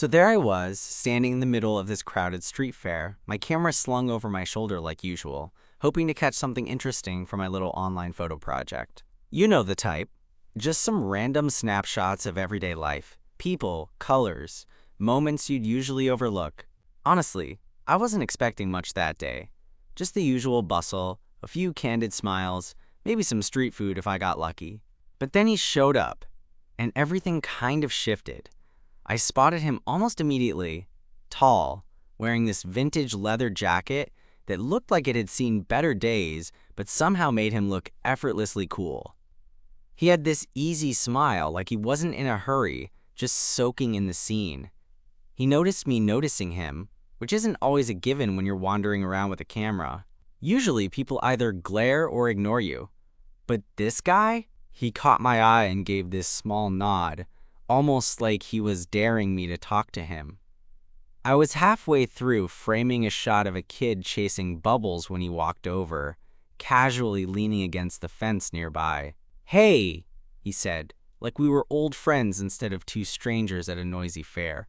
So there I was, standing in the middle of this crowded street fair, my camera slung over my shoulder like usual, hoping to catch something interesting for my little online photo project. You know the type. Just some random snapshots of everyday life, people, colors, moments you'd usually overlook. Honestly, I wasn't expecting much that day. Just the usual bustle, a few candid smiles, maybe some street food if I got lucky. But then he showed up, and everything kind of shifted. I spotted him almost immediately, tall, wearing this vintage leather jacket that looked like it had seen better days, but somehow made him look effortlessly cool. He had this easy smile, like he wasn't in a hurry, just soaking in the scene. He noticed me noticing him, which isn't always a given when you're wandering around with a camera. Usually people either glare or ignore you. But this guy? He caught my eye and gave this small nod, almost like he was daring me to talk to him. I was halfway through framing a shot of a kid chasing bubbles when he walked over, casually leaning against the fence nearby. "Hey," he said, like we were old friends instead of two strangers at a noisy fair.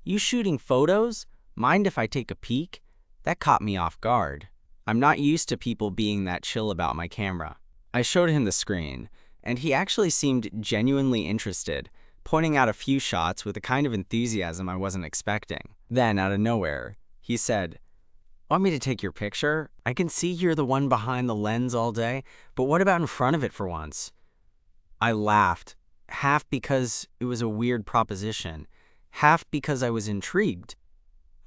"You shooting photos? Mind if I take a peek?" That caught me off guard. I'm not used to people being that chill about my camera. I showed him the screen, and he actually seemed genuinely interested, pointing out a few shots with a kind of enthusiasm I wasn't expecting. Then, out of nowhere, he said, "Want me to take your picture? I can see you're the one behind the lens all day, but what about in front of it for once?" I laughed, half because it was a weird proposition, half because I was intrigued.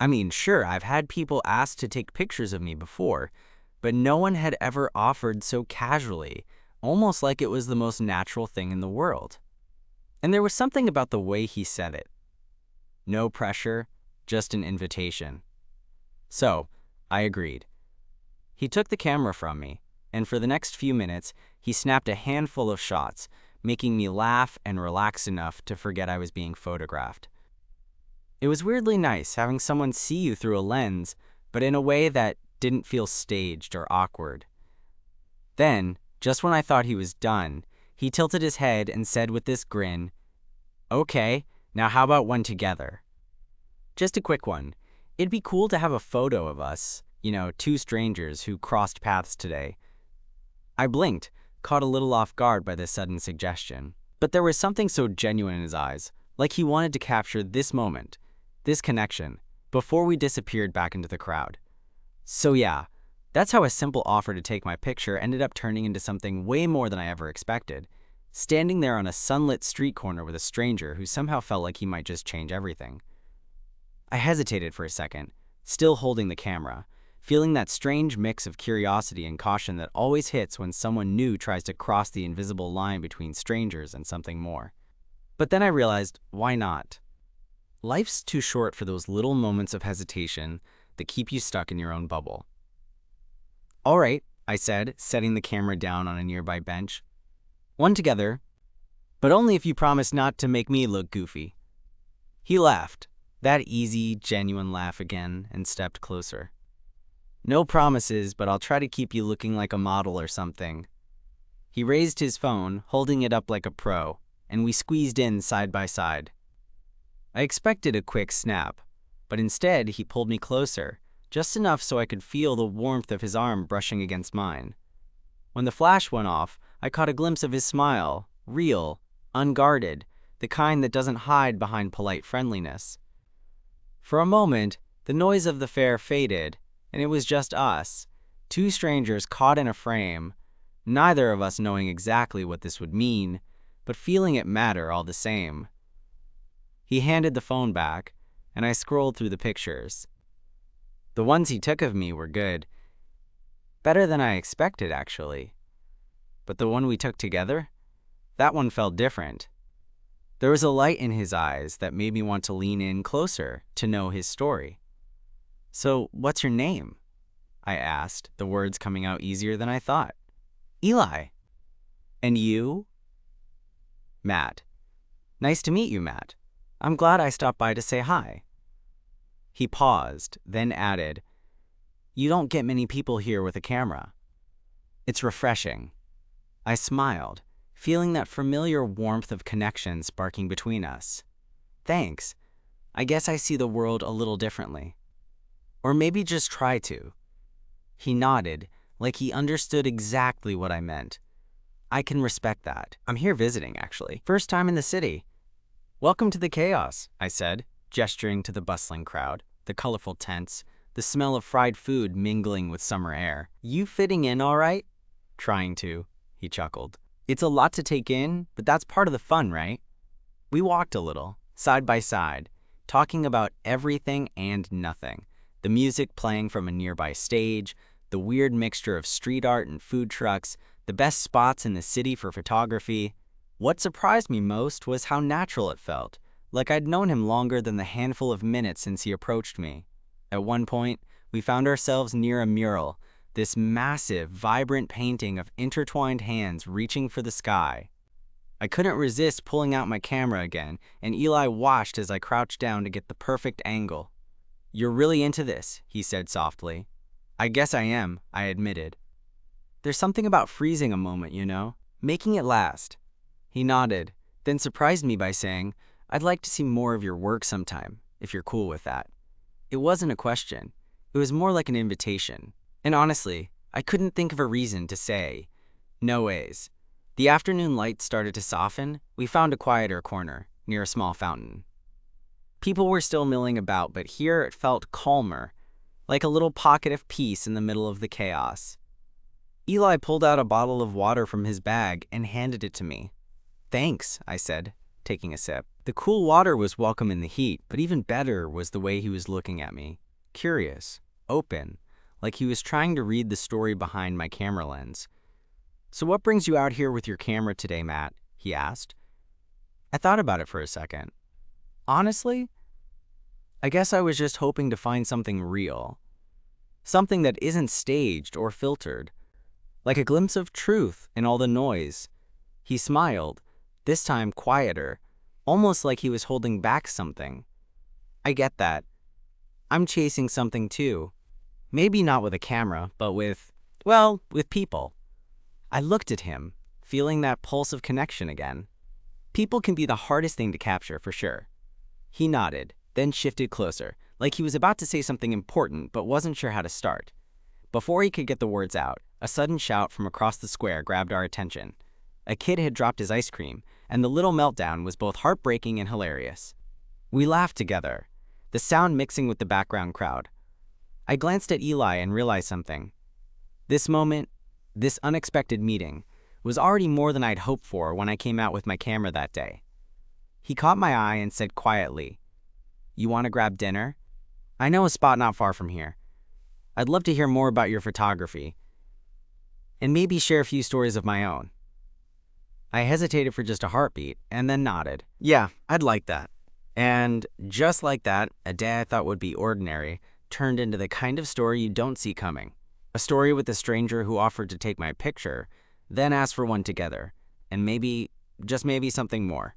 I mean, sure, I've had people ask to take pictures of me before, but no one had ever offered so casually, almost like it was the most natural thing in the world. And there was something about the way he said it. No pressure, just an invitation. So, I agreed. He took the camera from me, and for the next few minutes, he snapped a handful of shots, making me laugh and relax enough to forget I was being photographed. It was weirdly nice having someone see you through a lens, but in a way that didn't feel staged or awkward. Then, just when I thought he was done, he tilted his head and said with this grin, "Okay, now how about one together?" Just a quick one. It'd be cool to have a photo of us, two strangers who crossed paths today. I blinked, caught a little off guard by this sudden suggestion. But there was something so genuine in his eyes, like he wanted to capture this moment, this connection, before we disappeared back into the crowd. So yeah, that's how a simple offer to take my picture ended up turning into something way more than I ever expected, standing there on a sunlit street corner with a stranger who somehow felt like he might just change everything. I hesitated for a second, still holding the camera, feeling that strange mix of curiosity and caution that always hits when someone new tries to cross the invisible line between strangers and something more. But then I realized, why not? Life's too short for those little moments of hesitation that keep you stuck in your own bubble. "All right," I said, setting the camera down on a nearby bench. "One together, but only if you promise not to make me look goofy." He laughed, that easy, genuine laugh again, and stepped closer. "No promises, but I'll try to keep you looking like a model or something." He raised his phone, holding it up like a pro, and we squeezed in side by side. I expected a quick snap, but instead he pulled me closer, just enough so I could feel the warmth of his arm brushing against mine. When the flash went off, I caught a glimpse of his smile, real, unguarded, the kind that doesn't hide behind polite friendliness. For a moment, the noise of the fair faded, and it was just us, two strangers caught in a frame, neither of us knowing exactly what this would mean, but feeling it matter all the same. He handed the phone back, and I scrolled through the pictures. The ones he took of me were good. Better than I expected, actually. But the one we took together? That one felt different. There was a light in his eyes that made me want to lean in closer to know his story. "So, what's your name?" I asked, the words coming out easier than I thought. "Eli." "And you?" "Matt." "Nice to meet you, Matt. I'm glad I stopped by to say hi." He paused, then added, "You don't get many people here with a camera." "It's refreshing." I smiled, feeling that familiar warmth of connection sparking between us. "Thanks. I guess I see the world a little differently. Or maybe just try to. He nodded, like he understood exactly what I meant. I can respect that. I'm here visiting, actually. First time in the city. Welcome to the chaos, I said, gesturing to the bustling crowd, the colorful tents, the smell of fried food mingling with summer air. You fitting in all right? Trying to, he chuckled. It's a lot to take in, but that's part of the fun, right? We walked a little, side by side, talking about everything and nothing. The music playing from a nearby stage, the weird mixture of street art and food trucks, the best spots in the city for photography. What surprised me most was how natural it felt, like I'd known him longer than the handful of minutes since he approached me. At one point, we found ourselves near a mural, this massive, vibrant painting of intertwined hands reaching for the sky. I couldn't resist pulling out my camera again, and Eli watched as I crouched down to get the perfect angle. "You're really into this," he said softly. "I guess I am," I admitted. "There's something about freezing a moment, you know, making it last." He nodded, then surprised me by saying, "I'd like to see more of your work sometime, if you're cool with that." It wasn't a question. It was more like an invitation. And honestly, I couldn't think of a reason to say, no ways. The afternoon light started to soften. We found a quieter corner, near a small fountain. People were still milling about, but here it felt calmer, like a little pocket of peace in the middle of the chaos. Eli pulled out a bottle of water from his bag and handed it to me. "Thanks," I said, taking a sip. The cool water was welcome in the heat, but even better was the way he was looking at me. Curious, open, like he was trying to read the story behind my camera lens. "So what brings you out here with your camera today, Matt?" he asked. I thought about it for a second. Honestly, I guess I was just hoping to find something real. Something that isn't staged or filtered. Like a glimpse of truth in all the noise. He smiled, this time quieter, almost like he was holding back something. I get that. I'm chasing something too. Maybe not with a camera, but with people. I looked at him, feeling that pulse of connection again. People can be the hardest thing to capture, for sure. He nodded, then shifted closer, like he was about to say something important but wasn't sure how to start. Before he could get the words out, a sudden shout from across the square grabbed our attention. A kid had dropped his ice cream, and the little meltdown was both heartbreaking and hilarious. We laughed together, the sound mixing with the background crowd. I glanced at Eli and realized something. This moment, this unexpected meeting, was already more than I'd hoped for when I came out with my camera that day. He caught my eye and said quietly, "You want to grab dinner? I know a spot not far from here. I'd love to hear more about your photography, and maybe share a few stories of my own." I hesitated for just a heartbeat, and then nodded. "Yeah, I'd like that." And just like that, a day I thought would be ordinary turned into the kind of story you don't see coming. A story with a stranger who offered to take my picture, then asked for one together, and maybe, just maybe, something more.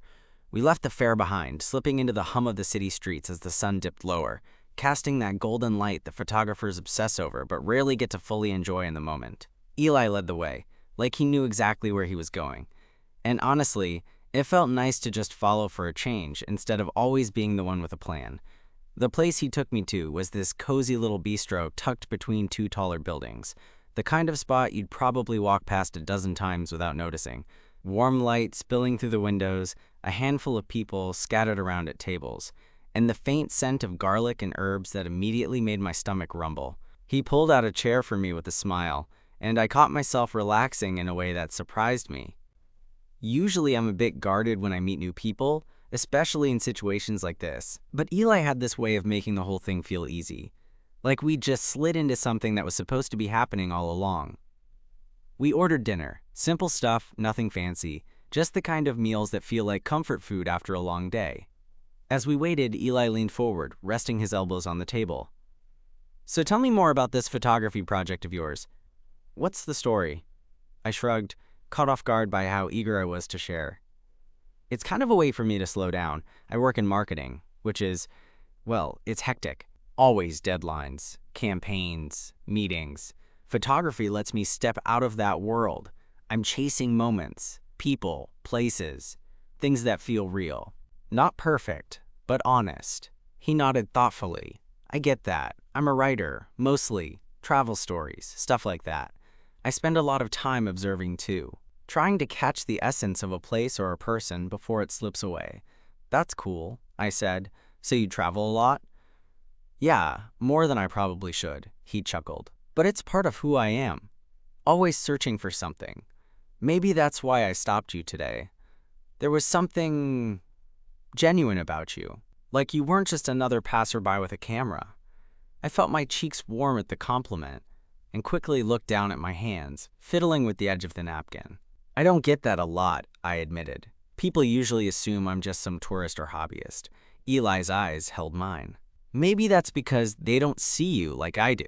We left the fair behind, slipping into the hum of the city streets as the sun dipped lower, casting that golden light that photographers obsess over but rarely get to fully enjoy in the moment. Eli led the way, like he knew exactly where he was going. And honestly, it felt nice to just follow for a change instead of always being the one with a plan. The place he took me to was this cozy little bistro tucked between two taller buildings, the kind of spot you'd probably walk past a dozen times without noticing. Warm light spilling through the windows, a handful of people scattered around at tables, and the faint scent of garlic and herbs that immediately made my stomach rumble. He pulled out a chair for me with a smile, and I caught myself relaxing in a way that surprised me. Usually I'm a bit guarded when I meet new people, especially in situations like this. But Eli had this way of making the whole thing feel easy, like we just slid into something that was supposed to be happening all along. We ordered dinner, simple stuff, nothing fancy, just the kind of meals that feel like comfort food after a long day. As we waited, Eli leaned forward, resting his elbows on the table. "So tell me more about this photography project of yours. What's the story?" I shrugged, caught off guard by how eager I was to share. It's kind of a way for me to slow down. I work in marketing, which is, it's hectic. Always deadlines, campaigns, meetings. Photography lets me step out of that world. I'm chasing moments, people, places, things that feel real. Not perfect, but honest. He nodded thoughtfully. I get that. I'm a writer, mostly. Travel stories, stuff like that. I spend a lot of time observing too, trying to catch the essence of a place or a person before it slips away. That's cool, I said. So you travel a lot? Yeah, more than I probably should, he chuckled. But it's part of who I am. Always searching for something. Maybe that's why I stopped you today. There was something genuine about you. Like you weren't just another passerby with a camera. I felt my cheeks warm at the compliment and quickly looked down at my hands, fiddling with the edge of the napkin. I don't get that a lot, I admitted. People usually assume I'm just some tourist or hobbyist. Eli's eyes held mine. Maybe that's because they don't see you like I do.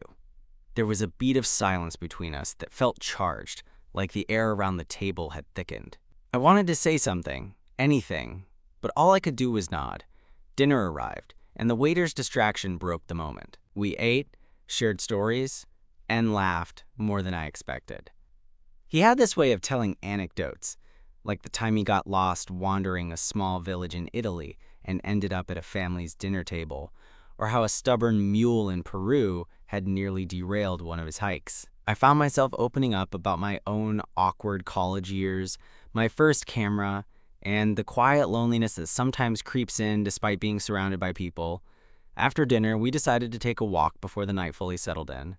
There was a beat of silence between us that felt charged, like the air around the table had thickened. I wanted to say something, anything, but all I could do was nod. Dinner arrived, and the waiter's distraction broke the moment. We ate, shared stories, and laughed more than I expected. He had this way of telling anecdotes, like the time he got lost wandering a small village in Italy and ended up at a family's dinner table, or how a stubborn mule in Peru had nearly derailed one of his hikes. I found myself opening up about my own awkward college years, my first camera, and the quiet loneliness that sometimes creeps in despite being surrounded by people. After dinner, we decided to take a walk before the night fully settled in.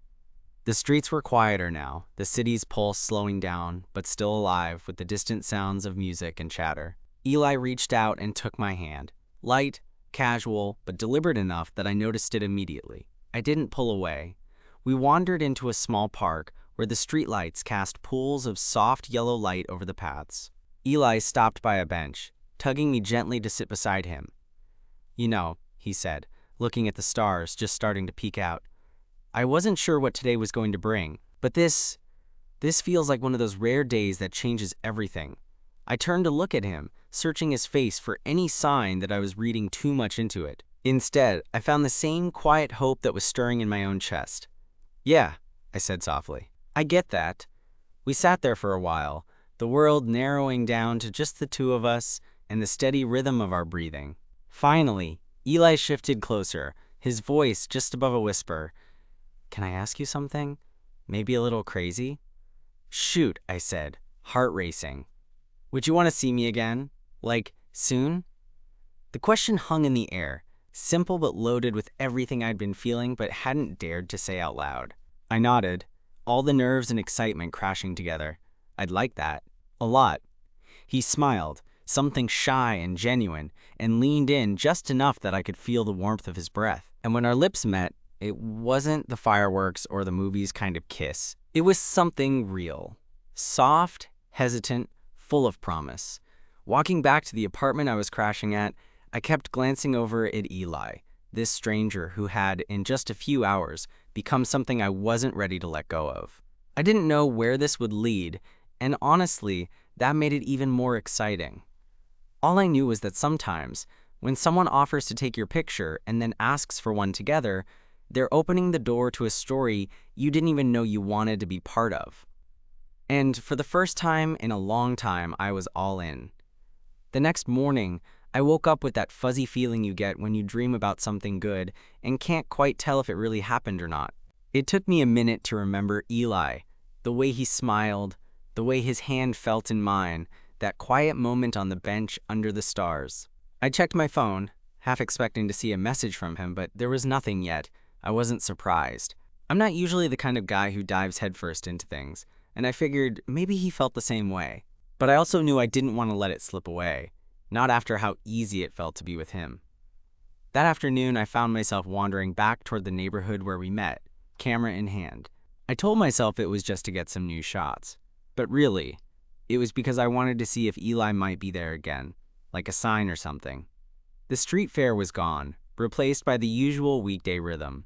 The streets were quieter now, the city's pulse slowing down, but still alive with the distant sounds of music and chatter. Eli reached out and took my hand. Light, casual, but deliberate enough that I noticed it immediately. I didn't pull away. We wandered into a small park where the streetlights cast pools of soft yellow light over the paths. Eli stopped by a bench, tugging me gently to sit beside him. You know, he said, looking at the stars just starting to peek out. I wasn't sure what today was going to bring, but this feels like one of those rare days that changes everything. I turned to look at him, searching his face for any sign that I was reading too much into it. Instead, I found the same quiet hope that was stirring in my own chest. Yeah, I said softly. I get that. We sat there for a while, the world narrowing down to just the two of us and the steady rhythm of our breathing. Finally, Eli shifted closer, his voice just above a whisper. Can I ask you something? Maybe a little crazy? Shoot, I said, heart racing. Would you want to see me again? Like, soon? The question hung in the air, simple but loaded with everything I'd been feeling but hadn't dared to say out loud. I nodded, all the nerves and excitement crashing together. I'd like that. A lot. He smiled, something shy and genuine, and leaned in just enough that I could feel the warmth of his breath. And when our lips met, it wasn't the fireworks or the movie's kind of kiss. It was something real. Soft, hesitant, full of promise. Walking back to the apartment I was crashing at, I kept glancing over at Eli, this stranger who had, in just a few hours, become something I wasn't ready to let go of. I didn't know where this would lead, and honestly, that made it even more exciting. All I knew was that sometimes, when someone offers to take your picture and then asks for one together, they're opening the door to a story you didn't even know you wanted to be part of. And for the first time in a long time, I was all in. The next morning, I woke up with that fuzzy feeling you get when you dream about something good and can't quite tell if it really happened or not. It took me a minute to remember Eli, the way he smiled, the way his hand felt in mine, that quiet moment on the bench under the stars. I checked my phone, half expecting to see a message from him, but there was nothing yet. I wasn't surprised. I'm not usually the kind of guy who dives headfirst into things, and I figured maybe he felt the same way. But I also knew I didn't want to let it slip away, not after how easy it felt to be with him. That afternoon, I found myself wandering back toward the neighborhood where we met, camera in hand. I told myself it was just to get some new shots, but really, it was because I wanted to see if Eli might be there again, like a sign or something. The street fair was gone, replaced by the usual weekday rhythm.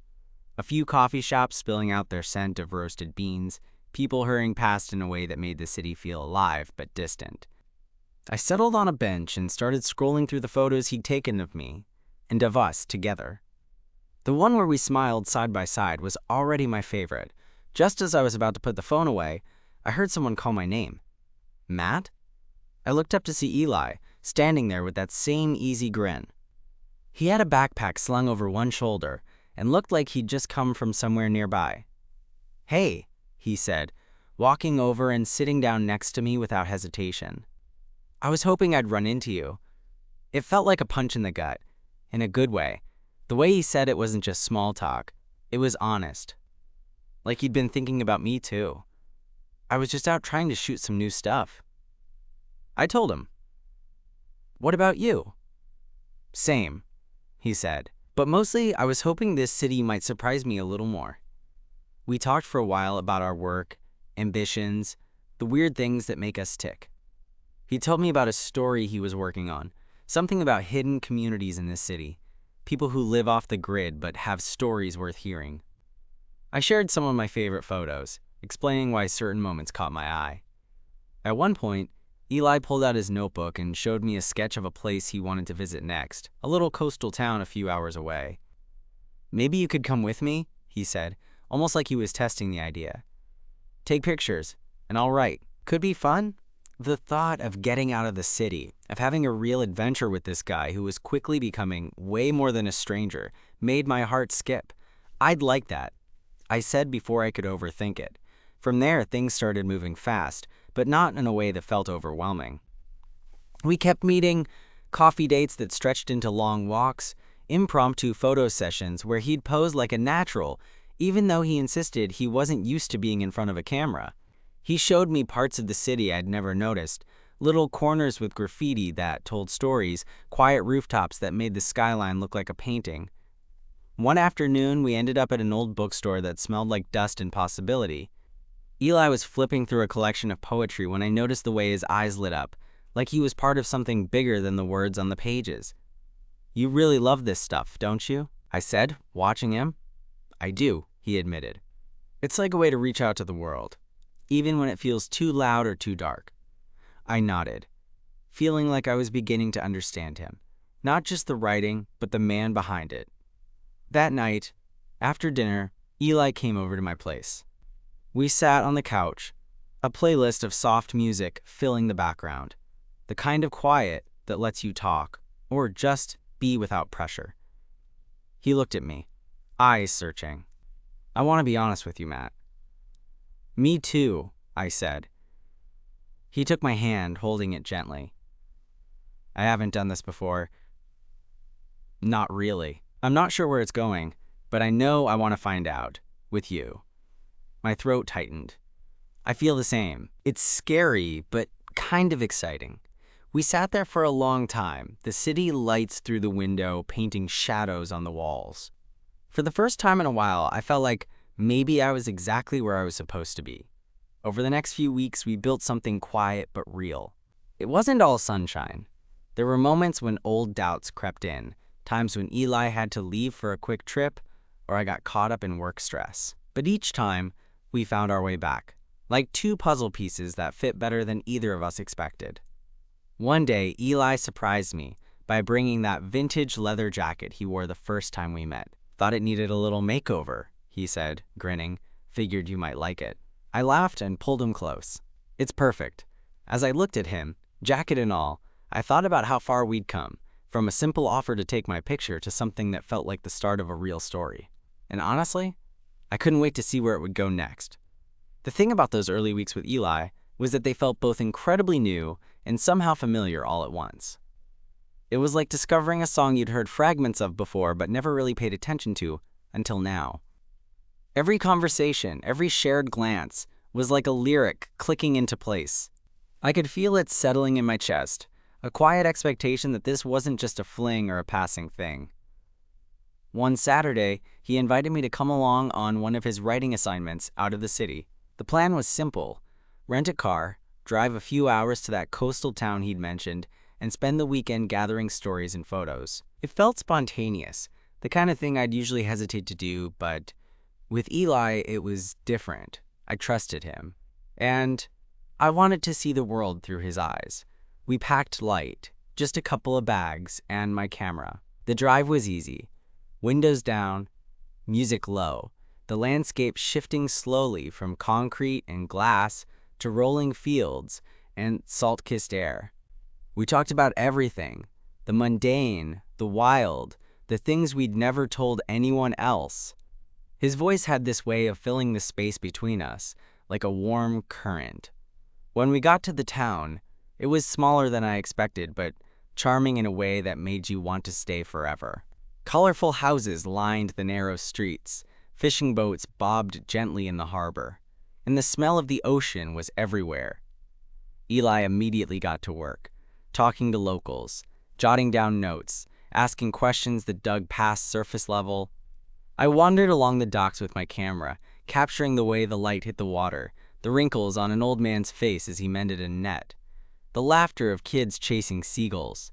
A few coffee shops spilling out their scent of roasted beans, people hurrying past in a way that made the city feel alive but distant. I settled on a bench and started scrolling through the photos he'd taken of me, and of us together. The one where we smiled side by side was already my favorite. Just as I was about to put the phone away, I heard someone call my name. Matt? I looked up to see Eli, standing there with that same easy grin. He had a backpack slung over one shoulder and looked like he'd just come from somewhere nearby. "Hey," he said, walking over and sitting down next to me without hesitation. "I was hoping I'd run into you." It felt like a punch in the gut, in a good way. The way he said it wasn't just small talk, it was honest. Like he'd been thinking about me too. I was just out trying to shoot some new stuff. I told him, "What about you?" "Same," he said. "But mostly I was hoping this city might surprise me a little more." We talked for a while about our work, ambitions, the weird things that make us tick. He told me about a story he was working on, something about hidden communities in this city, people who live off the grid but have stories worth hearing. I shared some of my favorite photos, explaining why certain moments caught my eye. At one point, Eli pulled out his notebook and showed me a sketch of a place he wanted to visit next, a little coastal town a few hours away. "Maybe you could come with me," he said, almost like he was testing the idea. "Take pictures, and I'll write. Could be fun." The thought of getting out of the city, of having a real adventure with this guy who was quickly becoming way more than a stranger, made my heart skip. I'd like that, I said before I could overthink it. From there, things started moving fast, but not in a way that felt overwhelming. We kept meeting, coffee dates that stretched into long walks, impromptu photo sessions where he'd pose like a natural, even though he insisted he wasn't used to being in front of a camera. He showed me parts of the city I'd never noticed, little corners with graffiti that told stories, quiet rooftops that made the skyline look like a painting. One afternoon, we ended up at an old bookstore that smelled like dust and possibility. Eli was flipping through a collection of poetry when I noticed the way his eyes lit up, like he was part of something bigger than the words on the pages. "You really love this stuff, don't you?" I said, watching him. "I do," he admitted. "It's like a way to reach out to the world, even when it feels too loud or too dark." I nodded, feeling like I was beginning to understand him, not just the writing, but the man behind it. That night, after dinner, Eli came over to my place. We sat on the couch, a playlist of soft music filling the background, the kind of quiet that lets you talk, or just be without pressure. He looked at me, eyes searching. "I want to be honest with you, Matt." "Me too," I said. He took my hand, holding it gently. "I haven't done this before." "Not really. I'm not sure where it's going, but I know I want to find out. With you." My throat tightened. I feel the same. It's scary, but kind of exciting. We sat there for a long time, the city lights through the window painting shadows on the walls. For the first time in a while, I felt like maybe I was exactly where I was supposed to be. Over the next few weeks, we built something quiet but real. It wasn't all sunshine. There were moments when old doubts crept in, times when Eli had to leave for a quick trip, or I got caught up in work stress. But each time, we found our way back, like two puzzle pieces that fit better than either of us expected. One day, Eli surprised me by bringing that vintage leather jacket he wore the first time we met. "Thought it needed a little makeover," he said, grinning. "Figured you might like it." I laughed and pulled him close. "It's perfect." As I looked at him, jacket and all, I thought about how far we'd come, from a simple offer to take my picture to something that felt like the start of a real story. And honestly, I couldn't wait to see where it would go next. The thing about those early weeks with Eli was that they felt both incredibly new and somehow familiar all at once. It was like discovering a song you'd heard fragments of before but never really paid attention to until now. Every conversation, every shared glance was like a lyric clicking into place. I could feel it settling in my chest, a quiet expectation that this wasn't just a fling or a passing thing. One Saturday, he invited me to come along on one of his writing assignments out of the city. The plan was simple: rent a car, drive a few hours to that coastal town he'd mentioned, and spend the weekend gathering stories and photos. It felt spontaneous, the kind of thing I'd usually hesitate to do, but with Eli, it was different. I trusted him. And I wanted to see the world through his eyes. We packed light, just a couple of bags and my camera. The drive was easy. Windows down, music low, the landscape shifting slowly from concrete and glass to rolling fields and salt-kissed air. We talked about everything, the mundane, the wild, the things we'd never told anyone else. His voice had this way of filling the space between us, like a warm current. When we got to the town, it was smaller than I expected, but charming in a way that made you want to stay forever. Colorful houses lined the narrow streets, fishing boats bobbed gently in the harbor, and the smell of the ocean was everywhere. Eli immediately got to work, talking to locals, jotting down notes, asking questions that dug past surface level. I wandered along the docks with my camera, capturing the way the light hit the water, the wrinkles on an old man's face as he mended a net, the laughter of kids chasing seagulls.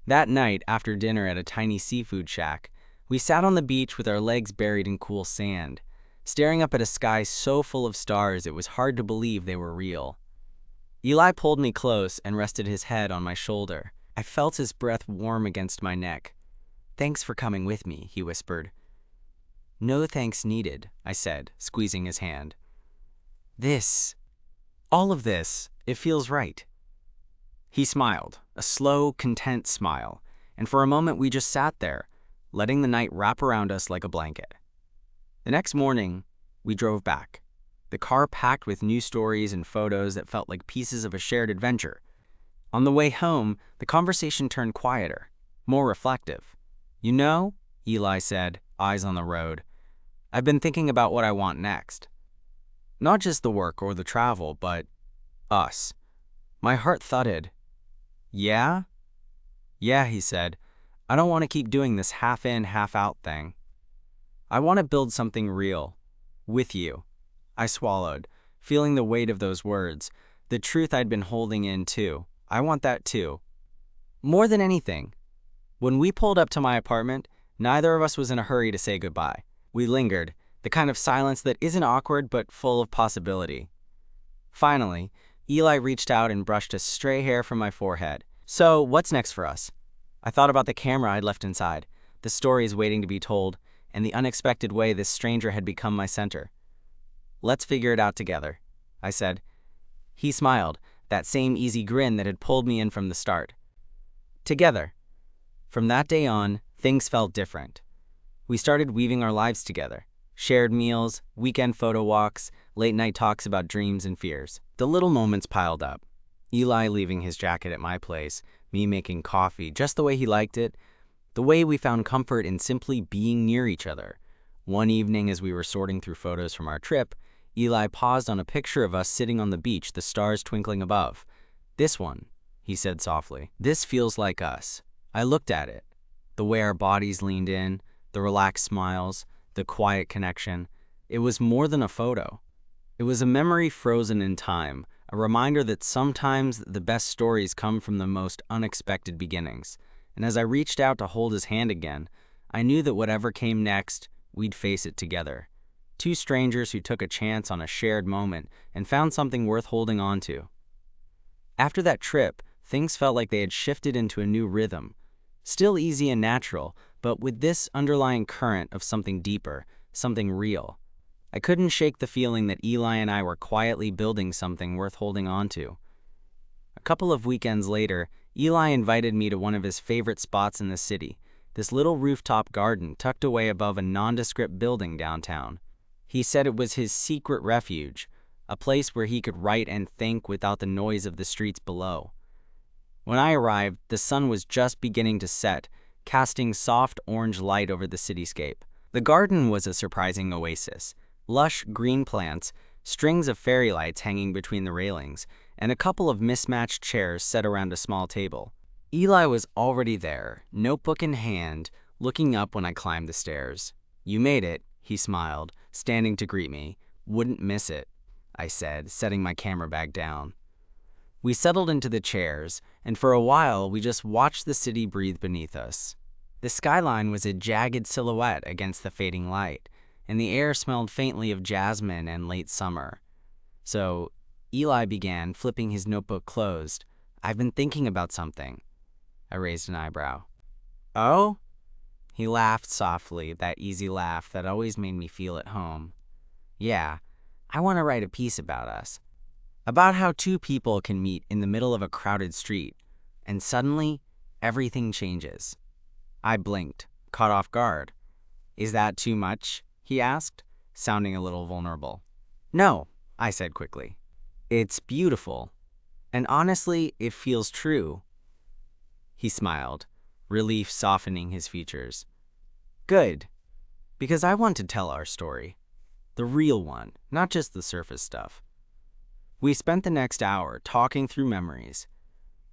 That night, after dinner at a tiny seafood shack, we sat on the beach with our legs buried in cool sand, staring up at a sky so full of stars it was hard to believe they were real. Eli pulled me close and rested his head on my shoulder. I felt his breath warm against my neck. "Thanks for coming with me," he whispered. "No thanks needed," I said, squeezing his hand. All of this, it feels right." He smiled, a slow, content smile, and for a moment we just sat there, letting the night wrap around us like a blanket. The next morning, we drove back, the car packed with new stories and photos that felt like pieces of a shared adventure. On the way home, the conversation turned quieter, more reflective. "You know," Eli said, eyes on the road, "I've been thinking about what I want next. Not just the work or the travel, but us." My heart thudded. "Yeah?" "Yeah," he said. "I don't want to keep doing this half-in, half-out thing. I want to build something real. With you." I swallowed, feeling the weight of those words, the truth I'd been holding in too. I want that too. More than anything. When we pulled up to my apartment, neither of us was in a hurry to say goodbye. We lingered, the kind of silence that isn't awkward but full of possibility. Finally, Eli reached out and brushed a stray hair from my forehead. "So, what's next for us?" I thought about the camera I'd left inside, the stories waiting to be told, and the unexpected way this stranger had become my center. "Let's figure it out together," I said. He smiled, that same easy grin that had pulled me in from the start. Together. From that day on, things felt different. We started weaving our lives together. Shared meals, weekend photo walks, late-night talks about dreams and fears. The little moments piled up. Eli leaving his jacket at my place, me making coffee just the way he liked it, the way we found comfort in simply being near each other. One evening as we were sorting through photos from our trip, Eli paused on a picture of us sitting on the beach, the stars twinkling above. "This one," he said softly. "This feels like us." I looked at it. The way our bodies leaned in, the relaxed smiles, the quiet connection. It was more than a photo. It was a memory frozen in time, a reminder that sometimes the best stories come from the most unexpected beginnings. And as I reached out to hold his hand again, I knew that whatever came next, we'd face it together. Two strangers who took a chance on a shared moment and found something worth holding on to. After that trip, things felt like they had shifted into a new rhythm. Still easy and natural, but with this underlying current of something deeper, something real. I couldn't shake the feeling that Eli and I were quietly building something worth holding on to. A couple of weekends later, Eli invited me to one of his favorite spots in the city, this little rooftop garden tucked away above a nondescript building downtown. He said it was his secret refuge, a place where he could write and think without the noise of the streets below. When I arrived, the sun was just beginning to set, casting soft orange light over the cityscape. The garden was a surprising oasis. Lush green plants, strings of fairy lights hanging between the railings, and a couple of mismatched chairs set around a small table. Eli was already there, notebook in hand, looking up when I climbed the stairs. "You made it," he smiled, standing to greet me. "Wouldn't miss it," I said, setting my camera bag down. We settled into the chairs, and for a while we just watched the city breathe beneath us. The skyline was a jagged silhouette against the fading light, and the air smelled faintly of jasmine and late summer. So Eli began, flipping his notebook closed. "I've been thinking about something." I raised an eyebrow. "Oh?" He laughed softly, that easy laugh that always made me feel at home. "Yeah, I want to write a piece about us. About how two people can meet in the middle of a crowded street, and suddenly, everything changes." I blinked, caught off guard. "Is that too much?" he asked, sounding a little vulnerable. "No," I said quickly. "It's beautiful. And honestly, it feels true." He smiled, relief softening his features. "Good. Because I want to tell our story. The real one, not just the surface stuff." We spent the next hour talking through memories.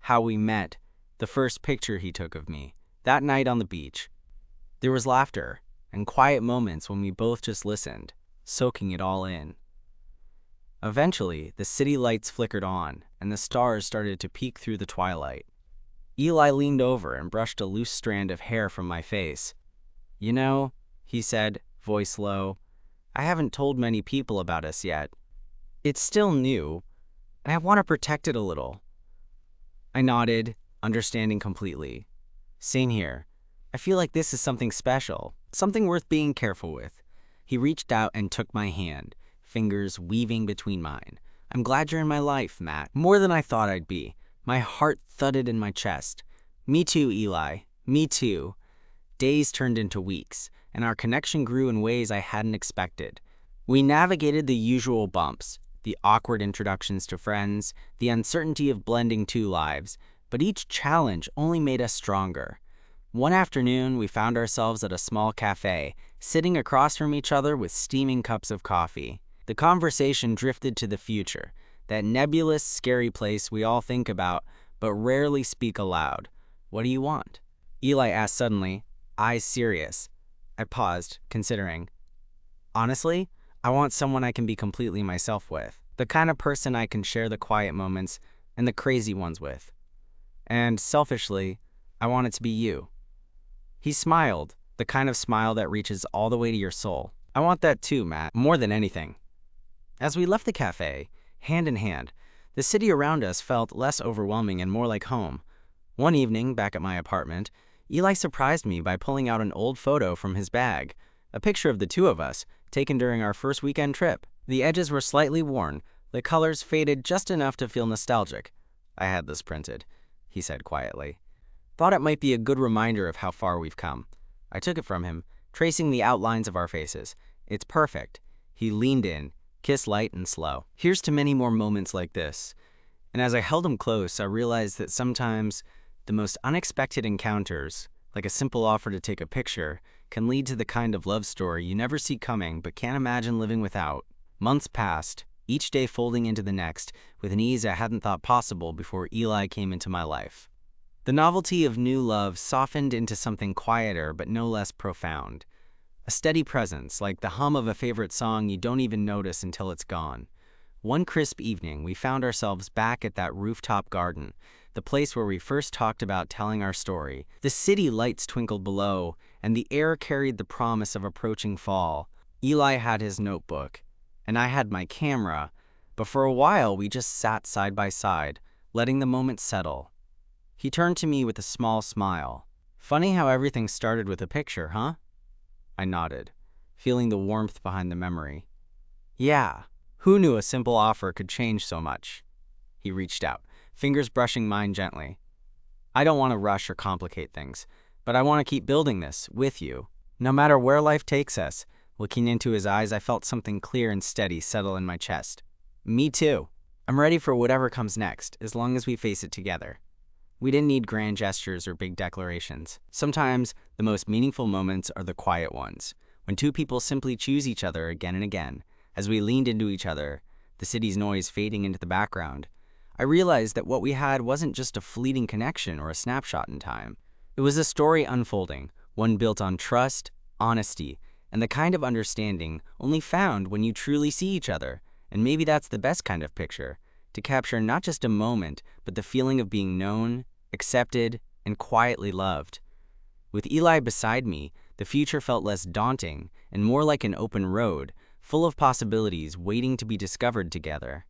How we met, the first picture he took of me, that night on the beach. There was laughter and quiet moments when we both just listened, soaking it all in. Eventually, the city lights flickered on, and the stars started to peek through the twilight. Eli leaned over and brushed a loose strand of hair from my face. "You know," he said, voice low, "I haven't told many people about us yet. It's still new, and I want to protect it a little." I nodded, understanding completely. "Same here. I feel like this is something special, something worth being careful with." He reached out and took my hand, fingers weaving between mine. "I'm glad you're in my life, Matt. More than I thought I'd be." My heart thudded in my chest. "Me too, Eli. Me too." Days turned into weeks, and our connection grew in ways I hadn't expected. We navigated the usual bumps, the awkward introductions to friends, the uncertainty of blending two lives, but each challenge only made us stronger. One afternoon, we found ourselves at a small cafe, sitting across from each other with steaming cups of coffee. The conversation drifted to the future, that nebulous, scary place we all think about but rarely speak aloud. "What do you want?" Eli asked suddenly, eyes serious. I paused, considering. "Honestly, I want someone I can be completely myself with. The kind of person I can share the quiet moments and the crazy ones with. And selfishly, I want it to be you." He smiled, the kind of smile that reaches all the way to your soul. "I want that too, Matt, more than anything." As we left the cafe, hand in hand, the city around us felt less overwhelming and more like home. One evening, back at my apartment, Eli surprised me by pulling out an old photo from his bag, a picture of the two of us, taken during our first weekend trip. The edges were slightly worn, the colors faded just enough to feel nostalgic. "I had this printed," he said quietly. "Thought it might be a good reminder of how far we've come." I took it from him, tracing the outlines of our faces. "It's perfect." He leaned in, kissed light and slow. "Here's to many more moments like this." And as I held him close, I realized that sometimes the most unexpected encounters, like a simple offer to take a picture, can lead to the kind of love story you never see coming but can't imagine living without. Months passed, each day folding into the next, with an ease I hadn't thought possible before Eli came into my life. The novelty of new love softened into something quieter but no less profound. A steady presence, like the hum of a favorite song you don't even notice until it's gone. One crisp evening, we found ourselves back at that rooftop garden, the place where we first talked about telling our story. The city lights twinkled below, and the air carried the promise of approaching fall. Eli had his notebook, and I had my camera, but for a while we just sat side by side, letting the moment settle. He turned to me with a small smile. "Funny how everything started with a picture, huh?" I nodded, feeling the warmth behind the memory. "Yeah, who knew a simple offer could change so much?" He reached out, fingers brushing mine gently. "I don't want to rush or complicate things, but I want to keep building this with you, no matter where life takes us." Looking into his eyes, I felt something clear and steady settle in my chest. "Me too. I'm ready for whatever comes next, as long as we face it together." We didn't need grand gestures or big declarations. Sometimes, the most meaningful moments are the quiet ones, when two people simply choose each other again and again. As we leaned into each other, the city's noise fading into the background, I realized that what we had wasn't just a fleeting connection or a snapshot in time. It was a story unfolding, one built on trust, honesty, and the kind of understanding only found when you truly see each other. And maybe that's the best kind of picture, to capture not just a moment, but the feeling of being known, accepted, and quietly loved. With Eli beside me, the future felt less daunting and more like an open road, full of possibilities waiting to be discovered together.